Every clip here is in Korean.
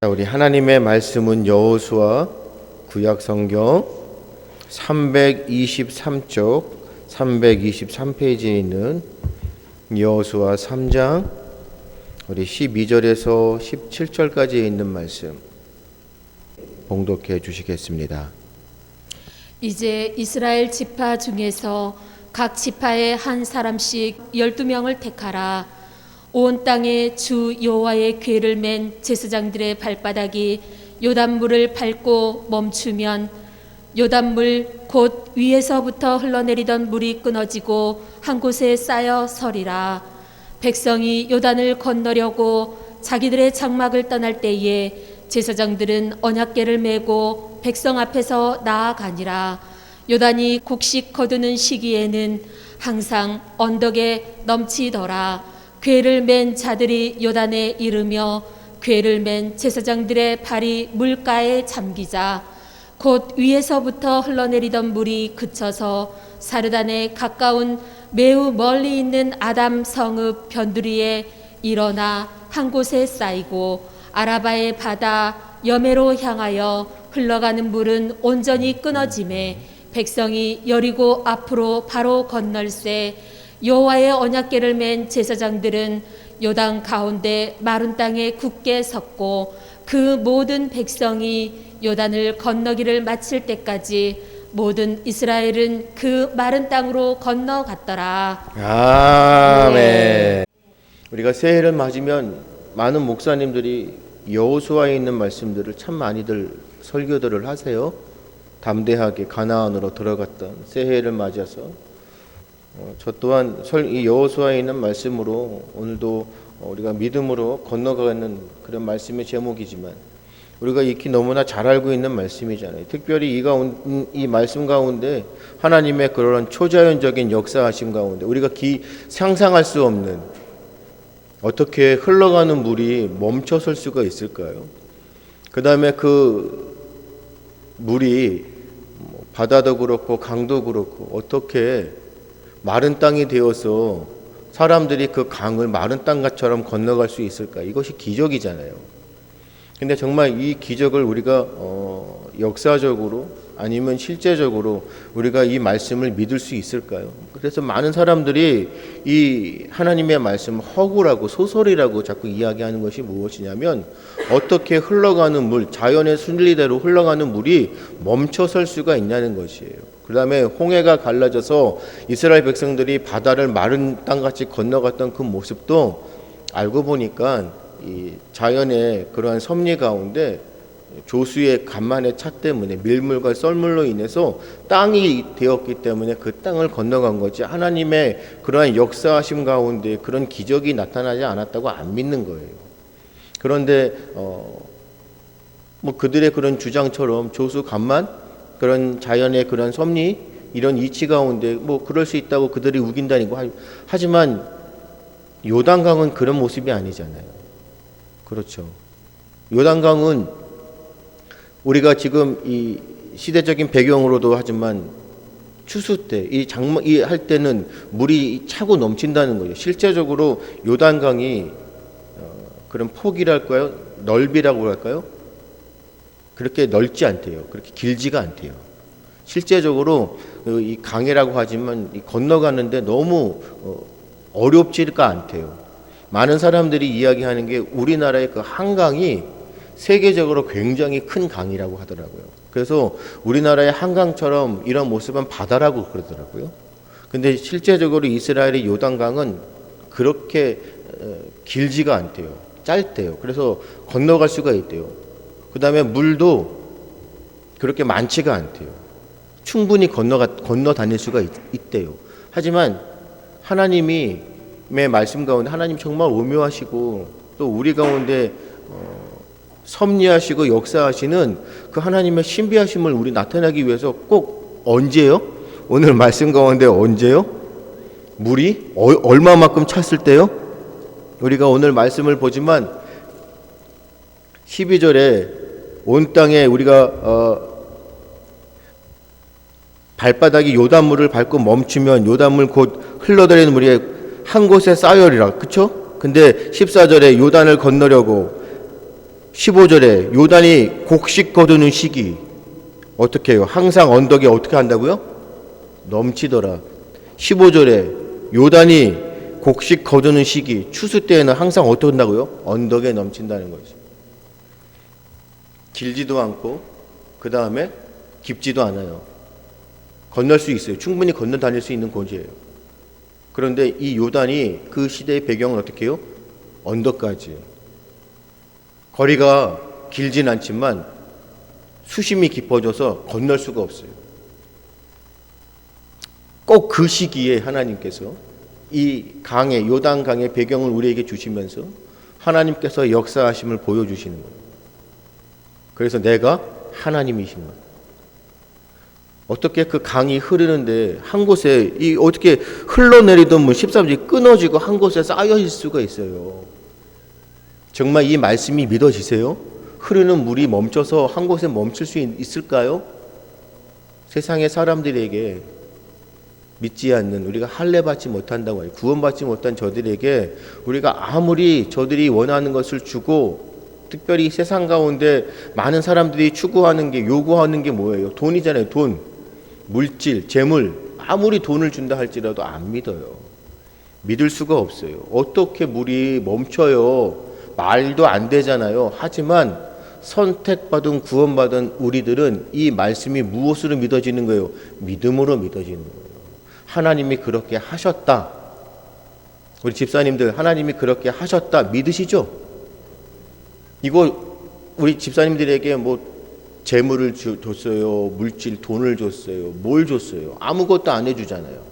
우리 하나님의 말씀은 여호수아 구약 성경 323쪽 323페이지에 있는 여호수아 3장 우리 12절에서 17절까지에 있는 말씀 봉독해 주시겠습니다. 이제 이스라엘 지파 중에서 각 지파에 한 사람씩 12명을 택하라. 온 땅에 주 여호와의 궤를 맨 제사장들의 발바닥이 요단물을 밟고 멈추면 요단물 곧 위에서부터 흘러내리던 물이 끊어지고 한 곳에 쌓여 서리라. 백성이 요단을 건너려고 자기들의 장막을 떠날 때에 제사장들은 언약궤를 메고 백성 앞에서 나아가니라. 요단이 곡식 거두는 시기에는 항상 언덕에 넘치더라. 궤를 맨 자들이 요단에 이르며 궤를 맨 제사장들의 발이 물가에 잠기자 곧 위에서부터 흘러내리던 물이 그쳐서 사르단에 가까운 매우 멀리 있는 아담 성읍 변두리에 일어나 한 곳에 쌓이고 아라바의 바다 여매로 향하여 흘러가는 물은 온전히 끊어지매 백성이 여리고 앞으로 바로 건널새 여호와의 언약궤를 맨 제사장들은 요단 가운데 마른 땅에 굳게 섰고 그 모든 백성이 요단을 건너기를 마칠 때까지 모든 이스라엘은 그 마른 땅으로 건너갔더라. 아멘. 우리가 새해를 맞으면 많은 목사님들이 여호수아에 있는 말씀들을 참 많이들 설교들을 하세요. 담대하게 가나안으로 들어갔던 새해를 맞아서 저 또한 이 여호수아에 있는 말씀으로 오늘도 우리가 믿음으로 건너가는 그런 말씀의 제목이지만 우리가 익히 너무나 잘 알고 있는 말씀이잖아요. 특별히 이 말씀 가운데 하나님의 그런 초자연적인 역사하심 가운데 우리가 상상할 수 없는 어떻게 흘러가는 물이 멈춰설 수가 있을까요? 그 다음에 그 물이 바다도 그렇고 강도 그렇고 어떻게 마른 땅이 되어서 사람들이 그 강을 마른 땅처럼 건너갈 수 있을까? 이것이 기적이잖아요. 근데 정말 이 기적을 우리가 역사적으로 아니면 실제적으로 우리가 이 말씀을 믿을 수 있을까요? 그래서 많은 사람들이 이 하나님의 말씀을 허구라고 소설이라고 자꾸 이야기하는 것이 무엇이냐면 어떻게 흘러가는 물, 자연의 순리대로 흘러가는 물이 멈춰설 수가 있냐는 것이에요. 그 다음에 홍해가 갈라져서 이스라엘 백성들이 바다를 마른 땅같이 건너갔던 그 모습도 알고 보니까 이 자연의 그러한 섭리 가운데 조수의 간만의 차 때문에 밀물과 썰물로 인해서 땅이 되었기 때문에 그 땅을 건너간 거지 하나님의 그러한 역사하심 가운데 그런 기적이 나타나지 않았다고 안 믿는 거예요. 그런데 그들의 그런 주장처럼 조수 간만 그런 자연의 그런 섭리 이런 이치 가운데 그럴 수 있다고 그들이 우긴다니고 하지만 요단강은 그런 모습이 아니잖아요. 그렇죠. 요단강은 우리가 지금 이 시대적인 배경으로도 하지만 추수 때 이 할 때는 물이 차고 넘친다는 거죠. 실제적으로 요단강이 그런 폭이랄까요? 넓이라고 할까요? 그렇게 넓지 않대요. 그렇게 길지가 않대요. 실제적으로 이 강이라고 하지만 건너가는데 너무 어렵지가 않대요. 많은 사람들이 이야기하는 게 우리나라의 그 한강이 세계적으로 굉장히 큰 강이라고 하더라고요. 그래서 우리나라의 한강처럼 이런 모습은 바다라고 그러더라고요. 근데 실제적으로 이스라엘의 요단강은 그렇게 길지가 않대요. 짧대요. 그래서 건너갈 수가 있대요. 그 다음에 물도 그렇게 많지가 않대요. 충분히 건너 다닐 수가 있대요. 하지만 하나님의 말씀 가운데 하나님 정말 오묘하시고 또 우리 가운데 섭리하시고 역사하시는 그 하나님의 신비하심을 우리 나타나기 위해서 꼭 언제요? 오늘 말씀 가운데 언제요? 물이 얼마만큼 찼을 때요? 우리가 오늘 말씀을 보지만 12절에 온 땅에 우리가 발바닥이 요단물을 밟고 멈추면 요단물 곧 흘러들이는 물이 한 곳에 쌓여리라. 그쵸? 근데 14절에 요단을 건너려고 15절에 요단이 곡식 거두는 시기 어떻게 해요? 항상 언덕에 어떻게 한다고요? 넘치더라. 15절에 요단이 곡식 거두는 시기 추수 때에는 항상 어떻게 한다고요? 언덕에 넘친다는 거지. 길지도 않고 그 다음에 깊지도 않아요. 건널 수 있어요. 충분히 건너 다닐 수 있는 곳이에요. 그런데 이 요단이 그 시대의 배경은 어떻게 해요? 언덕까지. 거리가 길진 않지만 수심이 깊어져서 건널 수가 없어요. 꼭 그 시기에 하나님께서 이 강의, 요단 강의 배경을 우리에게 주시면서 하나님께서 역사하심을 보여주시는 거예요. 그래서 내가 하나님이신 거예요. 어떻게 그 강이 흐르는데 한 곳에 이 어떻게 흘러내리던 물 13절이 끊어지고 한 곳에 쌓여 있을 수가 있어요. 정말 이 말씀이 믿어지세요? 흐르는 물이 멈춰서 한 곳에 멈출 수 있을까요? 세상의 사람들에게 믿지 않는 우리가 할례받지 못한다고 해요. 구원받지 못한 저들에게 우리가 아무리 저들이 원하는 것을 주고 특별히 세상 가운데 많은 사람들이 추구하는 게 요구하는 게 뭐예요? 돈이잖아요. 돈, 물질, 재물. 아무리 돈을 준다 할지라도 안 믿어요. 믿을 수가 없어요. 어떻게 물이 멈춰요? 말도 안 되잖아요. 하지만 선택받은 구원받은 우리들은 이 말씀이 무엇으로 믿어지는 거예요? 믿음으로 믿어지는 거예요. 하나님이 그렇게 하셨다. 우리 집사님들 하나님이 그렇게 하셨다 믿으시죠? 이거 우리 집사님들에게 뭐 재물을 줬어요, 물질 돈을 줬어요, 뭘 줬어요? 아무것도 안 해주잖아요.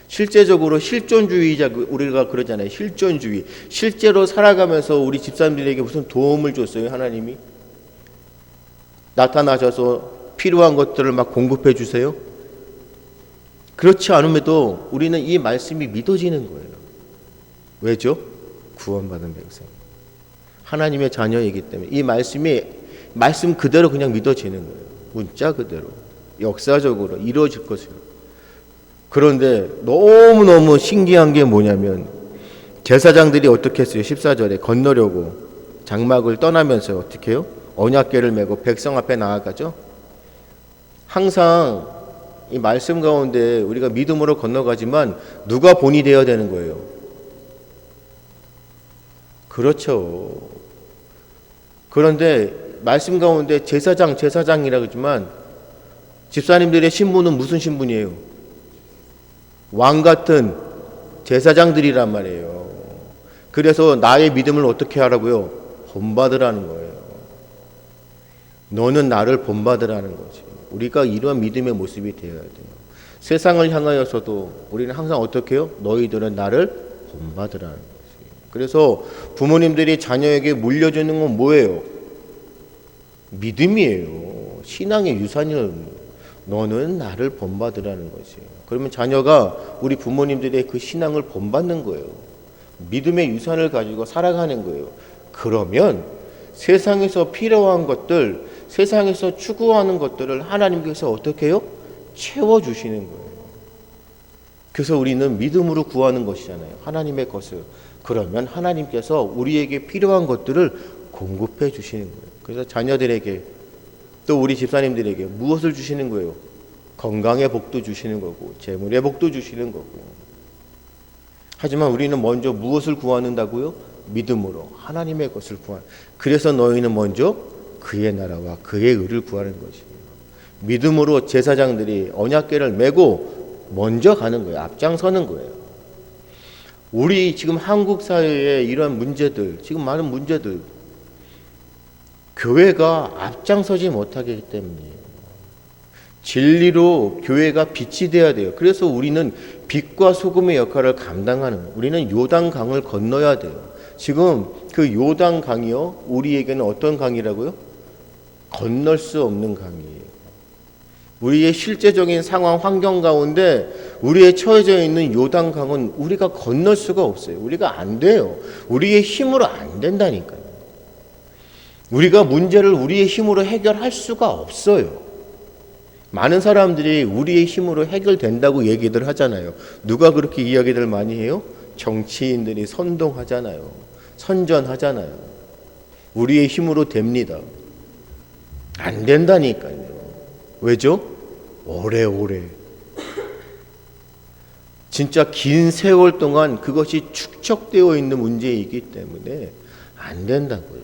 실제적으로 실존주의자 우리가 그러잖아요. 실존주의. 실제로 살아가면서 우리 집사님들에게 무슨 도움을 줬어요, 하나님이? 나타나셔서 필요한 것들을 막 공급해 주세요? 그렇지 않음에도 우리는 이 말씀이 믿어지는 거예요. 왜죠? 구원받은 백성. 하나님의 자녀이기 때문에 이 말씀이 말씀 그대로 그냥 믿어지는 거예요. 문자 그대로 역사적으로 이루어질 것이요. 그런데 너무너무 신기한 게 뭐냐면 제사장들이 어떻게 했어요? 14절에 건너려고 장막을 떠나면서 어떻게 해요? 언약궤를 메고 백성 앞에 나아가죠. 항상 이 말씀 가운데 우리가 믿음으로 건너가지만 누가 본이 되어야 되는 거예요? 그렇죠. 그런데 말씀 가운데 제사장이라고 하지만 집사님들의 신분은 무슨 신분이에요? 왕 같은 제사장들이란 말이에요. 그래서 나의 믿음을 어떻게 하라고요? 본받으라는 거예요. 너는 나를 본받으라는 거지. 우리가 이러한 믿음의 모습이 되어야 돼요. 세상을 향하여서도 우리는 항상 어떻게 해요? 너희들은 나를 본받으라는 거지. 그래서 부모님들이 자녀에게 물려주는 건 뭐예요? 믿음이에요. 신앙의 유산이에요. 너는 나를 본받으라는 거지. 그러면 자녀가 우리 부모님들의 그 신앙을 본받는 거예요. 믿음의 유산을 가지고 살아가는 거예요. 그러면 세상에서 필요한 것들, 세상에서 추구하는 것들을 하나님께서 어떻게 해요? 채워주시는 거예요. 그래서 우리는 믿음으로 구하는 것이잖아요. 하나님의 것을. 그러면 하나님께서 우리에게 필요한 것들을 공급해 주시는 거예요. 그래서 자녀들에게 또 우리 집사님들에게 무엇을 주시는 거예요? 건강의 복도 주시는 거고 재물의 복도 주시는 거고. 하지만 우리는 먼저 무엇을 구하는다고요? 믿음으로 하나님의 것을 구하는. 그래서 너희는 먼저 그의 나라와 그의 의를 구하는 것이에요. 믿음으로 제사장들이 언약궤를 메고 먼저 가는 거예요. 앞장서는 거예요. 우리 지금 한국 사회에 이런 문제들, 지금 많은 문제들, 교회가 앞장서지 못하기 때문이에요. 진리로 교회가 빛이 되어야 돼요. 그래서 우리는 빛과 소금의 역할을 감당하는 거예요. 우리는 요단강을 건너야 돼요. 지금 그 요단강이요, 우리에게는 어떤 강이라고요? 건널 수 없는 강이에요. 우리의 실제적인 상황, 환경 가운데 우리의 처해져 있는 요단강은 우리가 건널 수가 없어요. 우리가 안 돼요. 우리의 힘으로 안 된다니까요. 우리가 문제를 우리의 힘으로 해결할 수가 없어요. 많은 사람들이 우리의 힘으로 해결된다고 얘기들 하잖아요. 누가 그렇게 이야기들 많이 해요? 정치인들이 선동하잖아요. 선전하잖아요. 우리의 힘으로 됩니다. 안 된다니까요. 왜죠? 오래오래. 진짜 긴 세월 동안 그것이 축적되어 있는 문제이기 때문에 안 된다고요.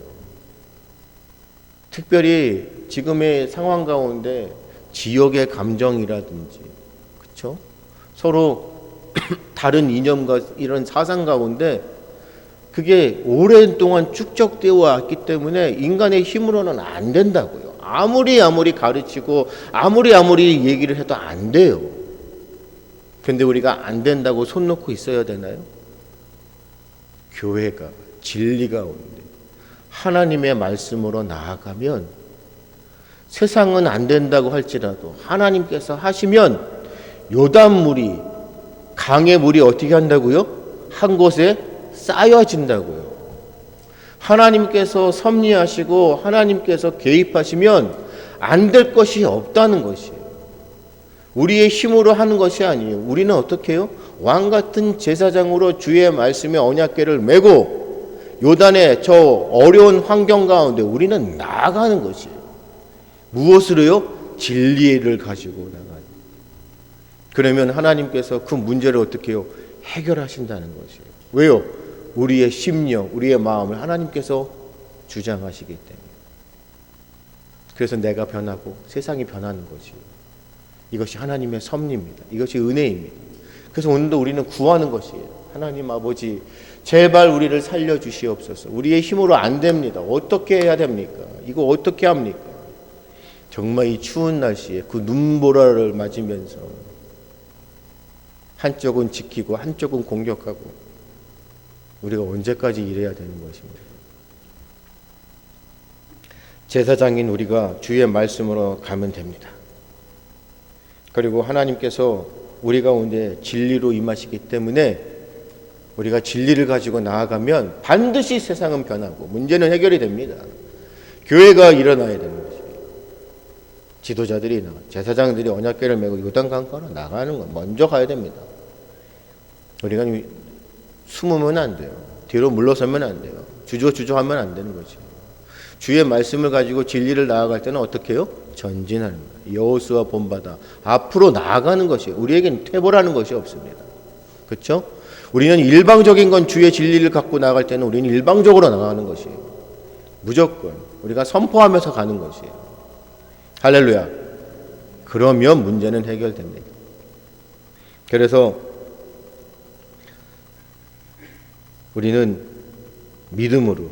특별히 지금의 상황 가운데 지역의 감정이라든지, 그렇죠? 서로 다른 이념과 이런 사상 가운데 그게 오랜동안 축적되어 왔기 때문에 인간의 힘으로는 안 된다고요. 아무리 가르치고 아무리 얘기를 해도 안 돼요. 근데 우리가 안 된다고 손 놓고 있어야 되나요? 교회가 진리 가운데 하나님의 말씀으로 나아가면 세상은 안 된다고 할지라도 하나님께서 하시면 요단물이, 강의 물이 어떻게 한다고요? 한 곳에 쌓여진다고요. 하나님께서 섭리하시고 하나님께서 개입하시면 안 될 것이 없다는 것이에요. 우리의 힘으로 하는 것이 아니에요. 우리는 어떻게 해요? 왕 같은 제사장으로 주의 말씀의 언약궤를 메고 요단의 저 어려운 환경 가운데 우리는 나아가는 것이에요. 무엇으로요? 진리를 가지고 나가는. 그러면 하나님께서 그 문제를 어떻게 해요? 해결하신다는 것이에요. 왜요? 우리의 심령, 우리의 마음을 하나님께서 주장하시기 때문에. 그래서 내가 변하고 세상이 변하는 것이에요. 이것이 하나님의 섭리입니다. 이것이 은혜입니다. 그래서 오늘도 우리는 구하는 것이에요. 하나님 아버지, 제발 우리를 살려주시옵소서. 우리의 힘으로 안 됩니다. 어떻게 해야 됩니까? 이거 어떻게 합니까? 정말 이 추운 날씨에 그 눈보라를 맞으면서 한쪽은 지키고 한쪽은 공격하고 우리가 언제까지 이래야 되는 것입니까? 제사장인 우리가 주의 말씀으로 가면 됩니다. 그리고 하나님께서 우리 가운데 진리로 임하시기 때문에 우리가 진리를 가지고 나아가면 반드시 세상은 변하고 문제는 해결이 됩니다. 교회가 일어나야 되는 것이에요. 지도자들이, 제사장들이 언약궤를 메고 요단강가로 나가는 건 먼저 가야 됩니다. 우리가 숨으면 안 돼요. 뒤로 물러서면 안 돼요. 주저하면 안 되는 거죠. 주의 말씀을 가지고 진리를 나아갈 때는 어떻게 해요? 전진하는 거예요. 여호수아 본받아 앞으로 나아가는 것이에요. 우리에겐 퇴보라는 것이 없습니다. 그렇죠? 우리는 일방적인 건 주의 진리를 갖고 나아갈 때는 우리는 일방적으로 나가는 것이에요. 무조건 우리가 선포하면서 가는 것이에요. 할렐루야. 그러면 문제는 해결됩니다. 그래서 우리는 믿음으로,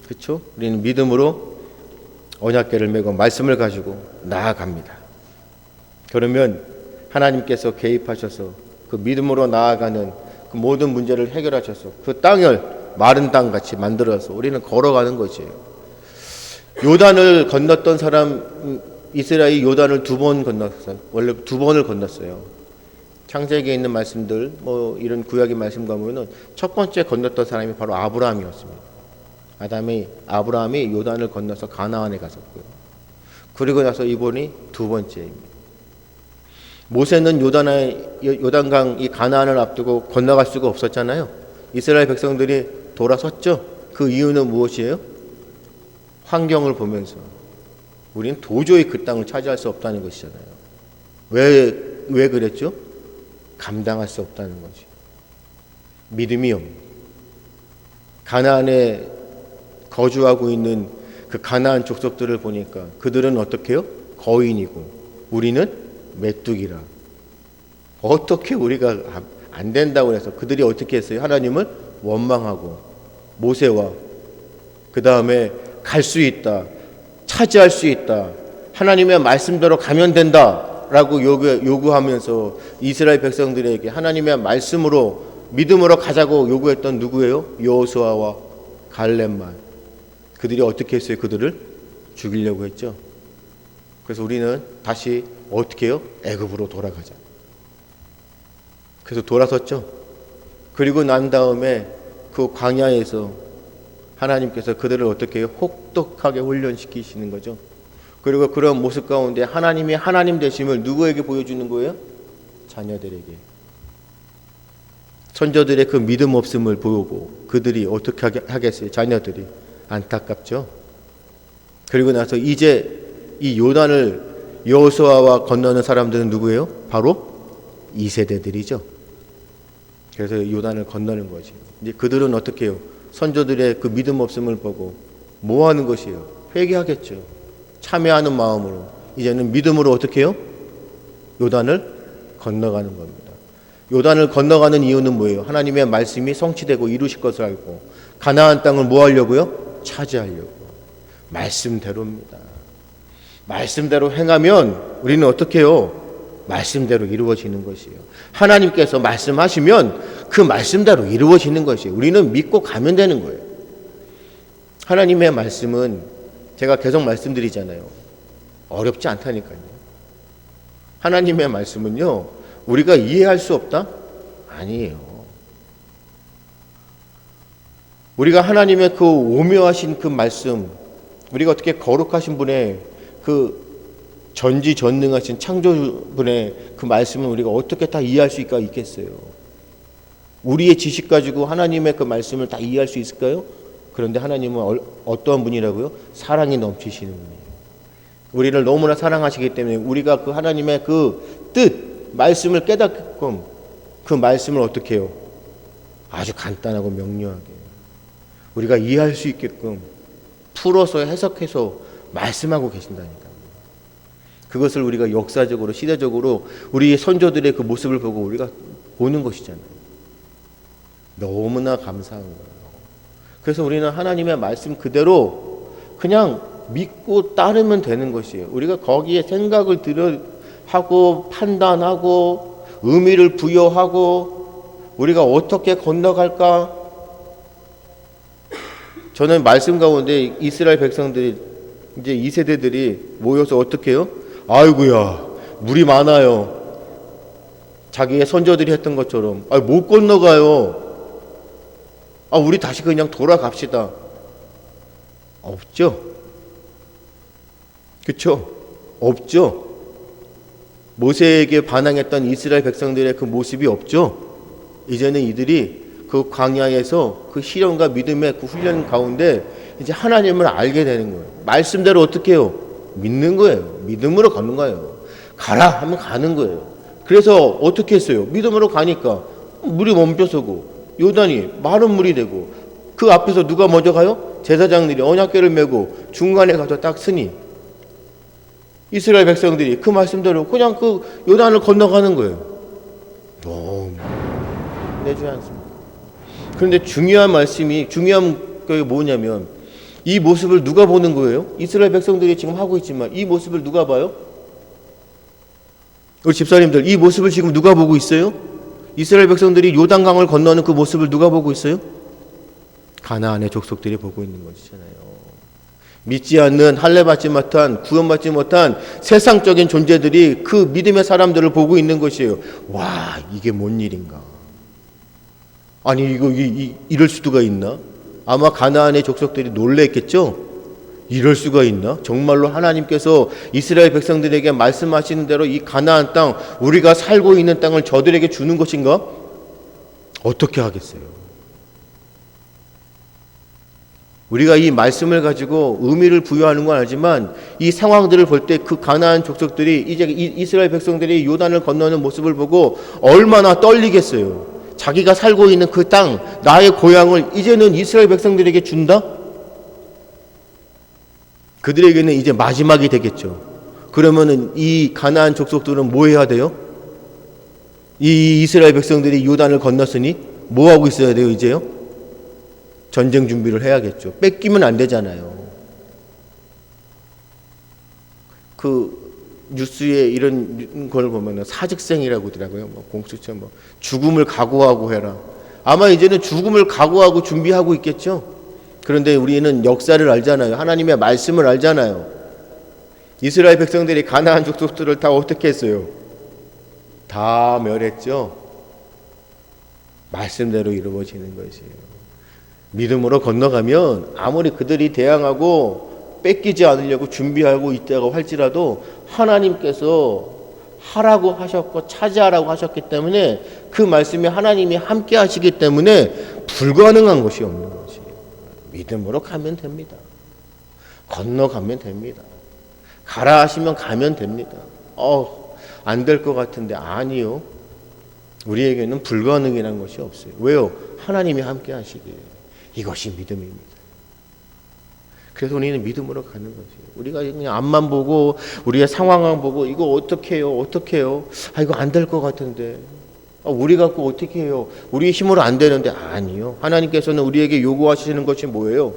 그렇죠? 우리는 믿음으로 언약궤를 메고 말씀을 가지고 나아갑니다. 그러면 하나님께서 개입하셔서 그 믿음으로 나아가는 그 모든 문제를 해결하셔서 그 땅을 마른 땅같이 만들어서 우리는 걸어가는 것이에요. 요단을 건넜던 사람, 이스라엘이 요단을 2번 건넜어요. 원래 2번을 건넜어요. 창세기에 있는 말씀들, 이런 구약의 말씀 가보면은 첫 번째 건넜던 사람이 바로 아브라함이었습니다. 아브라함이 요단을 건너서 가나안에 갔었고요. 그리고 나서 이번이 2번째입니다. 모세는 요단강 이 가나안을 앞두고 건너갈 수가 없었잖아요. 이스라엘 백성들이 돌아섰죠. 그 이유는 무엇이에요? 환경을 보면서 우리는 도저히 그 땅을 차지할 수 없다는 것이잖아요. 왜 그랬죠? 감당할 수 없다는 거지. 믿음이 없는. 가나안에 거주하고 있는 그 가나안 족속들을 보니까 그들은 어떻게 해요? 거인이고 우리는 메뚜기라. 어떻게 우리가 안 된다고 해서 그들이 어떻게 했어요? 하나님을 원망하고 모세와 그 다음에 갈 수 있다, 차지할 수 있다, 하나님의 말씀대로 가면 된다 라고 요구하면서 이스라엘 백성들에게 하나님의 말씀으로 믿음으로 가자고 요구했던 누구예요? 여호수아와 갈렙만. 그들이 어떻게 했어요? 그들을 죽이려고 했죠. 그래서 우리는 다시 어떻게 해요? 애굽으로 돌아가자. 그래서 돌아섰죠. 그리고 난 다음에 그 광야에서 하나님께서 그들을 어떻게 해요? 혹독하게 훈련시키시는 거죠. 그리고 그런 모습 가운데 하나님이 하나님 되심을 누구에게 보여주는 거예요? 자녀들에게. 선조들의 그 믿음 없음을 보고 그들이 어떻게 하겠어요? 자녀들이. 안타깝죠. 그리고 나서 이제 이 요단을 여호수아와 건너는 사람들은 누구예요? 바로 2세대들이죠. 그래서 요단을 건너는 거지. 이제 그들은 어떻게 해요? 선조들의 그 믿음 없음을 보고 뭐 하는 것이에요? 회개하겠죠. 참여하는 마음으로 이제는 믿음으로 어떻게 해요? 요단을 건너가는 겁니다. 요단을 건너가는 이유는 뭐예요? 하나님의 말씀이 성취되고 이루실 것을 알고 가나안 땅을 뭐 하려고요? 차지하려고. 말씀대로입니다. 말씀대로 행하면 우리는 어떻게 해요? 말씀대로 이루어지는 것이에요. 하나님께서 말씀하시면 그 말씀대로 이루어지는 것이에요. 우리는 믿고 가면 되는 거예요. 하나님의 말씀은 제가 계속 말씀드리잖아요. 어렵지 않다니까요. 하나님의 말씀은요, 우리가 이해할 수 없다? 아니에요. 우리가 하나님의 그 오묘하신 그 말씀, 우리가 어떻게 거룩하신 분의 그 전지전능하신 창조분의 그 말씀을 우리가 어떻게 다 이해할 수 있겠어요? 우리의 지식 가지고 하나님의 그 말씀을 다 이해할 수 있을까요? 그런데 하나님은 어떠한 분이라고요? 사랑이 넘치시는 분이에요. 우리를 너무나 사랑하시기 때문에 우리가 그 하나님의 그 뜻, 말씀을 깨닫게끔 그 말씀을 어떻게 해요? 아주 간단하고 명료하게 우리가 이해할 수 있게끔 풀어서 해석해서 말씀하고 계신다니까. 그것을 우리가 역사적으로 시대적으로 우리 선조들의 그 모습을 보고 우리가 보는 것이잖아요. 너무나 감사한 거예요. 그래서 우리는 하나님의 말씀 그대로 그냥 믿고 따르면 되는 것이에요. 우리가 거기에 생각을 하고 판단하고 의미를 부여하고 우리가 어떻게 건너갈까? 저는 말씀 가운데 이스라엘 백성들이 이제 2세대들이 모여서 어떻게 해요? 아이고야, 물이 많아요. 자기의 선조들이 했던 것처럼 못 건너가요. 우리 다시 그냥 돌아갑시다. 없죠? 그렇죠? 없죠? 모세에게 반항했던 이스라엘 백성들의 그 모습이 없죠? 이제는 이들이 그 광야에서 그 시련과 믿음의 그 훈련 가운데 이제 하나님을 알게 되는 거예요. 말씀대로 어떻게 해요? 믿는 거예요. 믿음으로 가는 거예요. 가라 하면 가는 거예요. 그래서 어떻게 했어요? 믿음으로 가니까 물이 멈춰서고 요단이 마른 물이 되고 그 앞에서 누가 먼저 가요? 제사장들이 언약궤를 메고 중간에 가서 딱 서니 이스라엘 백성들이 그 말씀대로 그냥 그 요단을 건너가는 거예요. 너무 내주지 않습니다. 그런데 중요한 게 뭐냐면 이 모습을 누가 보는 거예요? 이스라엘 백성들이 지금 하고 있지만 이 모습을 누가 봐요? 우리 집사님들, 이 모습을 지금 누가 보고 있어요? 이스라엘 백성들이 요단강을 건너는 그 모습을 누가 보고 있어요? 가나안의 족속들이 보고 있는 것이잖아요. 믿지 않는, 할례받지 못한, 구원받지 못한 세상적인 존재들이 그 믿음의 사람들을 보고 있는 것이에요. 와, 이게 뭔 일인가? 아니 이거 이럴 수가 있나? 아마 가나안의 족속들이 놀랬겠죠? 이럴 수가 있나? 정말로 하나님께서 이스라엘 백성들에게 말씀하시는 대로 이 가나안 땅, 우리가 살고 있는 땅을 저들에게 주는 것인가? 어떻게 하겠어요? 우리가 이 말씀을 가지고 의미를 부여하는 건 알지만 이 상황들을 볼 때 그 가나안 족속들이 이제 이스라엘 백성들이 요단을 건너는 모습을 보고 얼마나 떨리겠어요. 자기가 살고 있는 그 땅, 나의 고향을 이제는 이스라엘 백성들에게 준다? 그들에게는 이제 마지막이 되겠죠. 그러면은 이 가나안 족속들은 뭐 해야 돼요? 이 이스라엘 백성들이 요단을 건넜으니 뭐 하고 있어야 돼요, 이제요? 전쟁 준비를 해야겠죠. 뺏기면 안 되잖아요. 그 뉴스에 이런 걸 보면 사직생이라고 하더라고요. 공수처 죽음을 각오하고 해라. 아마 이제는 죽음을 각오하고 준비하고 있겠죠. 그런데 우리는 역사를 알잖아요. 하나님의 말씀을 알잖아요. 이스라엘 백성들이 가나안 족속들을 다 어떻게 했어요? 다 멸했죠. 말씀대로 이루어지는 것이에요. 믿음으로 건너가면 아무리 그들이 대항하고 뺏기지 않으려고 준비하고 있다고 할지라도 하나님께서 하라고 하셨고 차지하라고 하셨기 때문에 그 말씀에 하나님이 함께 하시기 때문에 불가능한 것이 없는 것이 믿음으로 가면 됩니다. 건너가면 됩니다. 가라 하시면 가면 됩니다. 안 될 것 같은데 아니요. 우리에게는 불가능이라는 것이 없어요. 왜요? 하나님이 함께 하시기에. 이것이 믿음입니다. 그래서 우리는 믿음으로 가는 거지. 우리가 그냥 앞만 보고 우리의 상황만 보고 이거 어떻게 해요? 어떻게 해요? 이거 안 될 것 같은데. 우리 갖고 어떻게 해요? 우리 힘으로 안 되는데. 아니요. 하나님께서는 우리에게 요구하시는 것이 뭐예요?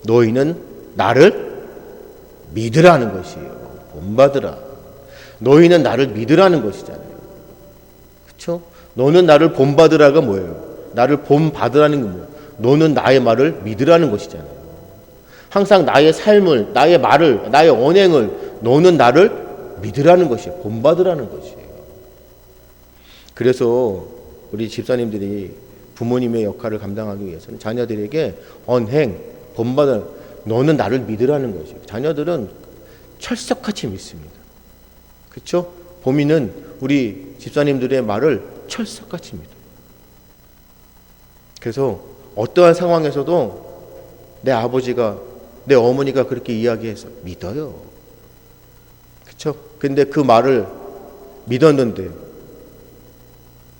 너희는 나를 믿으라는 것이에요. 본받으라. 너희는 나를 믿으라는 것이잖아요. 그렇죠? 너는 나를 본받으라가 뭐예요? 나를 본받으라는 게 뭐예요? 너는 나의 말을 믿으라는 것이잖아요. 항상 나의 삶을, 나의 말을, 나의 언행을 너는 나를 믿으라는 것이에요. 본받으라는 것이에요. 그래서 우리 집사님들이 부모님의 역할을 감당하기 위해서는 자녀들에게 언행, 본받아 너는 나를 믿으라는 것이에요. 자녀들은 철석같이 믿습니다. 그렇죠? 보미는 우리 집사님들의 말을 철석같이 믿어요. 그래서 어떠한 상황에서도 내 아버지가 내 어머니가 그렇게 이야기해서 믿어요. 그렇죠? 근데 그 말을 믿었는데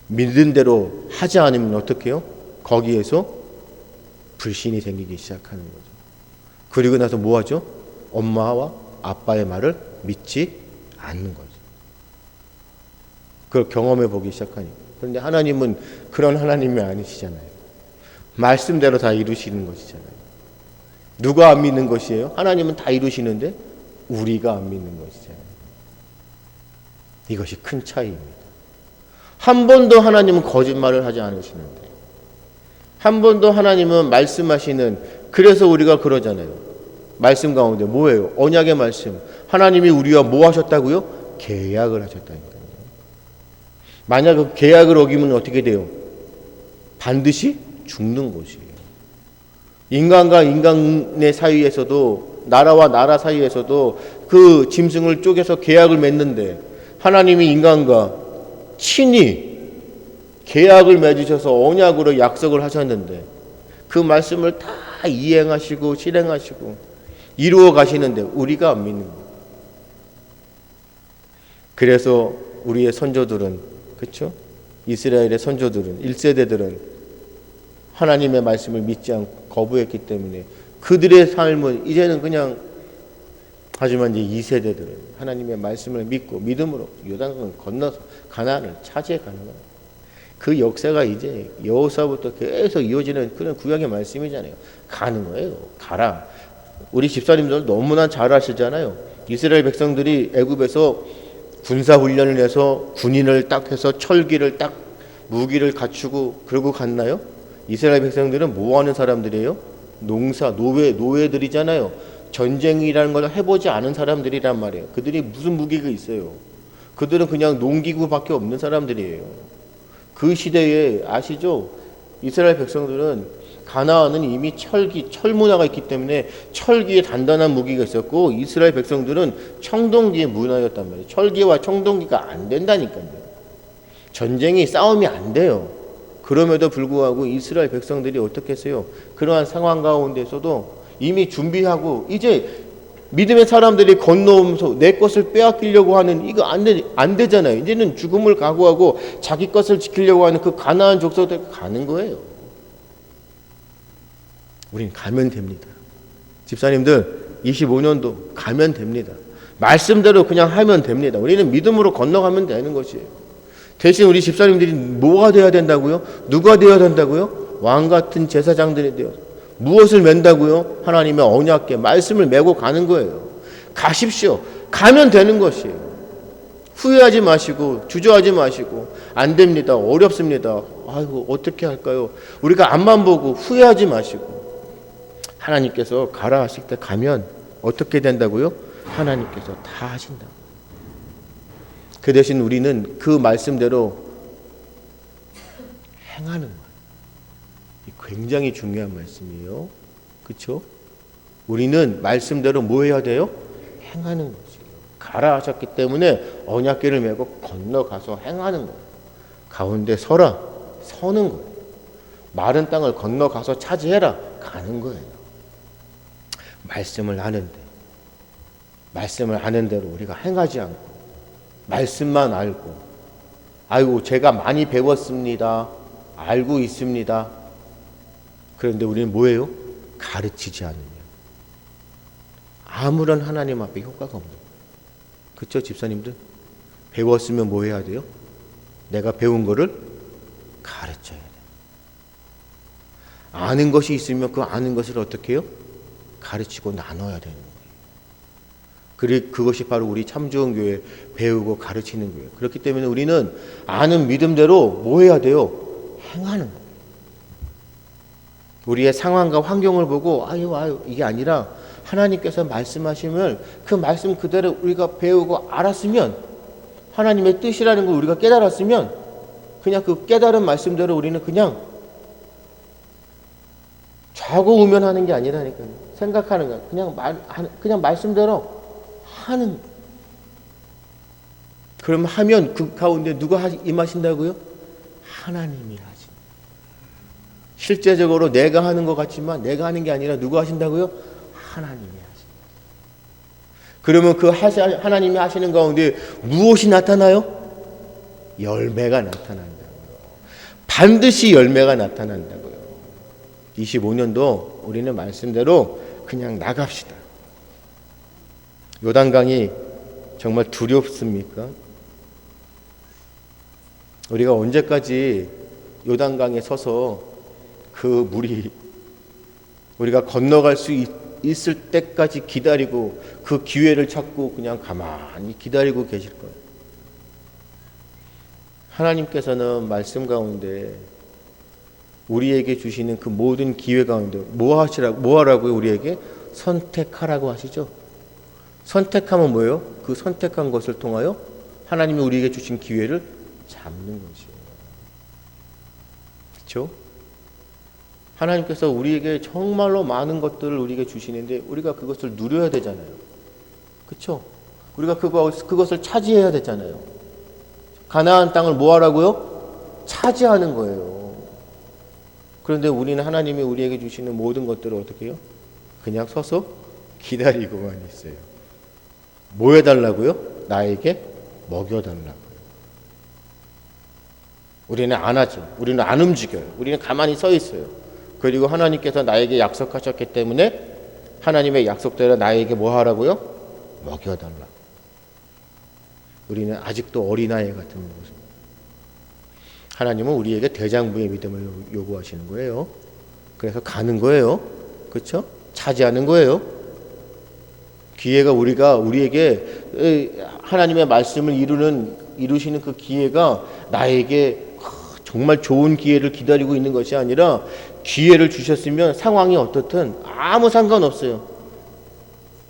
믿은 대로 하지 않으면 어떻게 해요? 거기에서 불신이 생기기 시작하는 거죠. 그리고 나서 뭐 하죠? 엄마와 아빠의 말을 믿지 않는 거죠. 그걸 경험해 보기 시작하니까. 그런데 하나님은 그런 하나님이 아니시잖아요. 말씀대로 다 이루시는 것이잖아요. 누가 안 믿는 것이에요? 하나님은 다 이루시는데 우리가 안 믿는 것이잖아요. 이것이 큰 차이입니다. 한 번도 하나님은 거짓말을 하지 않으시는데 한 번도 하나님은 말씀하시는 그래서 우리가 그러잖아요. 말씀 가운데 뭐예요? 언약의 말씀. 하나님이 우리와 뭐 하셨다고요? 계약을 하셨다니까요. 만약 그 계약을 어기면 어떻게 돼요? 반드시 죽는 것이에요. 인간과 인간의 사이에서도 나라와 나라 사이에서도 그 짐승을 쪼개서 계약을 맺는데 하나님이 인간과 친히 계약을 맺으셔서 언약으로 약속을 하셨는데 그 말씀을 다 이행하시고 실행하시고 이루어 가시는데 우리가 안 믿는 거예요. 그래서 우리의 선조들은 그렇죠? 이스라엘의 선조들은 1세대들은 하나님의 말씀을 믿지 않고 거부했기 때문에 그들의 삶은 이제는 그냥 하지만 이제 2세대들은 하나님의 말씀을 믿고 믿음으로 요단강을 건너서 가나안을 차지해 가는 거예요. 그 역사가 이제 여호수아부터 계속 이어지는 그런 구약의 말씀이잖아요. 가는 거예요. 가라. 우리 집사님들 너무나 잘 아시잖아요. 이스라엘 백성들이 애굽에서 군사 훈련을 해서 군인을 딱 해서 철기를 딱 무기를 갖추고 그러고 갔나요? 이스라엘 백성들은 뭐 하는 사람들이에요? 농사, 노예들이잖아요. 전쟁이라는 걸 해보지 않은 사람들이란 말이에요. 그들이 무슨 무기가 있어요? 그들은 그냥 농기구밖에 없는 사람들이에요. 그 시대에 아시죠? 이스라엘 백성들은 가나안은 이미 철 문화가 있기 때문에 철기에 단단한 무기가 있었고 이스라엘 백성들은 청동기의 문화였단 말이에요. 철기와 청동기가 안 된다니까요. 전쟁이 싸움이 안 돼요. 그럼에도 불구하고 이스라엘 백성들이 어떻게 했어요? 그러한 상황 가운데서도 이미 준비하고 이제 믿음의 사람들이 건너오면서 내 것을 빼앗기려고 하는 이거 안 되잖아요. 이제는 죽음을 각오하고 자기 것을 지키려고 하는 그 가나안 족속들 가는 거예요. 우린 가면 됩니다. 집사님들 25년도 가면 됩니다. 말씀대로 그냥 하면 됩니다. 우리는 믿음으로 건너가면 되는 것이에요. 대신 우리 집사님들이 뭐가 돼야 된다고요? 누가 되어야 된다고요? 왕 같은 제사장들이 되어 무엇을 맨다고요? 하나님의 언약궤 말씀을 메고 가는 거예요. 가십시오. 가면 되는 것이에요. 후회하지 마시고 주저하지 마시고 안 됩니다. 어렵습니다. 아이고 어떻게 할까요? 우리가 앞만 보고 후회하지 마시고 하나님께서 가라 하실 때 가면 어떻게 된다고요? 하나님께서 다 하신다고. 그 대신 우리는 그 말씀대로 행하는 거예요. 굉장히 중요한 말씀이에요. 그렇죠? 우리는 말씀대로 뭐 해야 돼요? 행하는 거지. 가라 하셨기 때문에 언약궤를 메고 건너가서 행하는 거예요. 가운데 서라, 서는 거예요. 마른 땅을 건너가서 차지해라, 가는 거예요. 말씀을 아는 대로 우리가 행하지 않고 말씀만 알고, 아이고 제가 많이 배웠습니다, 알고 있습니다. 그런데 우리는 뭐예요? 가르치지 않으면 아무런 하나님 앞에 효과가 없는 거예요. 그렇죠, 집사님들? 배웠으면 뭐 해야 돼요? 내가 배운 거를 가르쳐야 돼요. 아는 것이 있으면 그 아는 것을 어떻게 해요? 가르치고 나눠야 되는 거예요. 그것이 바로 우리 참 좋은 교회, 배우고 가르치는 거예요. 그렇기 때문에 우리는 아는 믿음대로 뭐 해야 돼요? 행하는 거예요. 우리의 상황과 환경을 보고 아유 이게 아니라 하나님께서 말씀하시면 그 말씀 그대로 우리가 배우고 알았으면, 하나님의 뜻이라는 걸 우리가 깨달았으면 그냥 그 깨달은 말씀대로 우리는 그냥 좌고우면하는 게 아니라니까요. 생각하는 거야. 그냥 말씀대로 하는. 그럼 하면 그 가운데 누가 임하신다고요? 하나님이 하신다. 실제적으로 내가 하는 것 같지만 내가 하는 게 아니라 누가 하신다고요? 하나님이 하신다. 그러면 그 하나님이 하시는 가운데 무엇이 나타나요? 열매가 나타난다고요. 반드시 열매가 나타난다고요. 25년도 우리는 말씀대로 그냥 나갑시다. 요단강이 정말 두렵습니까? 우리가 언제까지 요단강에 서서 그 물이 우리가 건너갈 수 있을 때까지 기다리고 그 기회를 찾고 그냥 가만히 기다리고 계실 거예요. 하나님께서는 말씀 가운데 우리에게 주시는 그 모든 기회 가운데 뭐 하라고요? 우리에게 선택하라고 하시죠. 선택하면 뭐예요? 그 선택한 것을 통하여 하나님이 우리에게 주신 기회를 잡는 것이에요. 그렇죠? 하나님께서 우리에게 정말로 많은 것들을 우리에게 주시는데 우리가 그것을 누려야 되잖아요. 그렇죠? 우리가 그것을 차지해야 되잖아요. 가나안 땅을 뭐 하라고요? 차지하는 거예요. 그런데 우리는 하나님이 우리에게 주시는 모든 것들을 어떻게 해요? 그냥 서서 기다리고만 있어요. 뭐 해달라고요? 나에게 먹여달라고요. 우리는 안 하죠. 우리는 안 움직여요. 우리는 가만히 서 있어요. 그리고 하나님께서 나에게 약속하셨기 때문에 하나님의 약속대로 나에게 뭐 하라고요? 먹여달라고. 우리는 아직도 어린아이 같은 모습. 하나님은 우리에게 대장부의 믿음을 요구하시는 거예요. 그래서 가는 거예요. 그렇죠? 차지하는 거예요. 기회가 우리에게 하나님의 말씀을 이루시는 그 기회가 나에게 정말 좋은 기회를 기다리고 있는 것이 아니라, 기회를 주셨으면 상황이 어떻든 아무 상관없어요.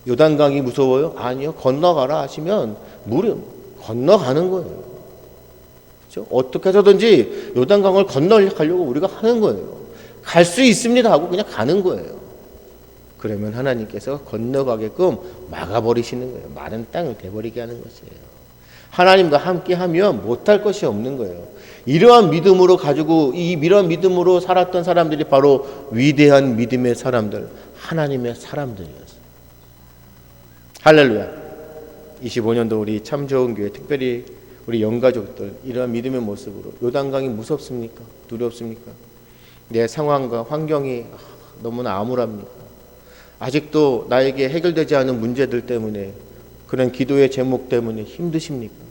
요단강이 무서워요? 아니요. 건너가라 하시면 물이 건너가는 거예요. 그렇죠? 어떻게 해서든지 요단강을 건너가려고 우리가 하는 거예요. 갈 수 있습니다 하고 그냥 가는 거예요. 그러면 하나님께서 건너가게끔 막아버리시는 거예요. 마른 땅을 돼버리게 하는 것이에요. 하나님과 함께하면 못할 것이 없는 거예요. 이러한 믿음으로 살았던 사람들이 바로 위대한 믿음의 사람들, 하나님의 사람들이었어요. 할렐루야. 25년도 우리 참 좋은 교회, 특별히 우리 영가족들, 이러한 믿음의 모습으로 요단강이 무섭습니까? 두렵습니까? 내 상황과 환경이 너무나 암울합니까? 아직도 나에게 해결되지 않은 문제들 때문에, 그런 기도의 제목 때문에 힘드십니까?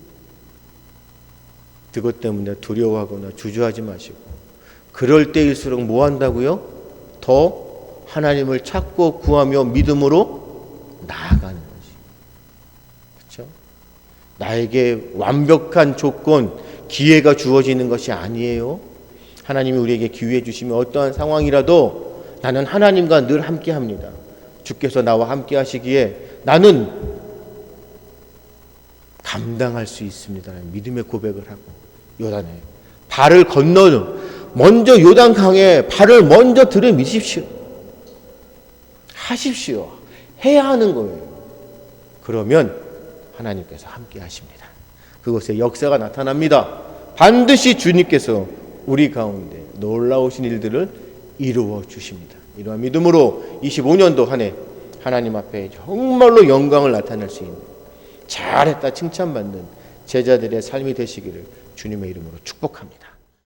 그것 때문에 두려워하거나 주저하지 마시고, 그럴 때일수록 뭐 한다고요? 더 하나님을 찾고 구하며 믿음으로 나아가는 거지. 그렇죠? 나에게 완벽한 조건, 기회가 주어지는 것이 아니에요. 하나님이 우리에게 기회 주시면 어떠한 상황이라도 나는 하나님과 늘 함께합니다. 주께서 나와 함께하시기에 나는 감당할 수 있습니다. 믿음의 고백을 하고 요단에 먼저 요단강에 발을 먼저 들이미십시오. 하십시오. 해야 하는 거예요. 그러면 하나님께서 함께 하십니다. 그곳에 역사가 나타납니다. 반드시 주님께서 우리 가운데 놀라우신 일들을 이루어 주십니다. 이러한 믿음으로 25년도 한 해 하나님 앞에 정말로 영광을 나타낼 수 있는, 잘했다 칭찬받는 제자들의 삶이 되시기를 주님의 이름으로 축복합니다.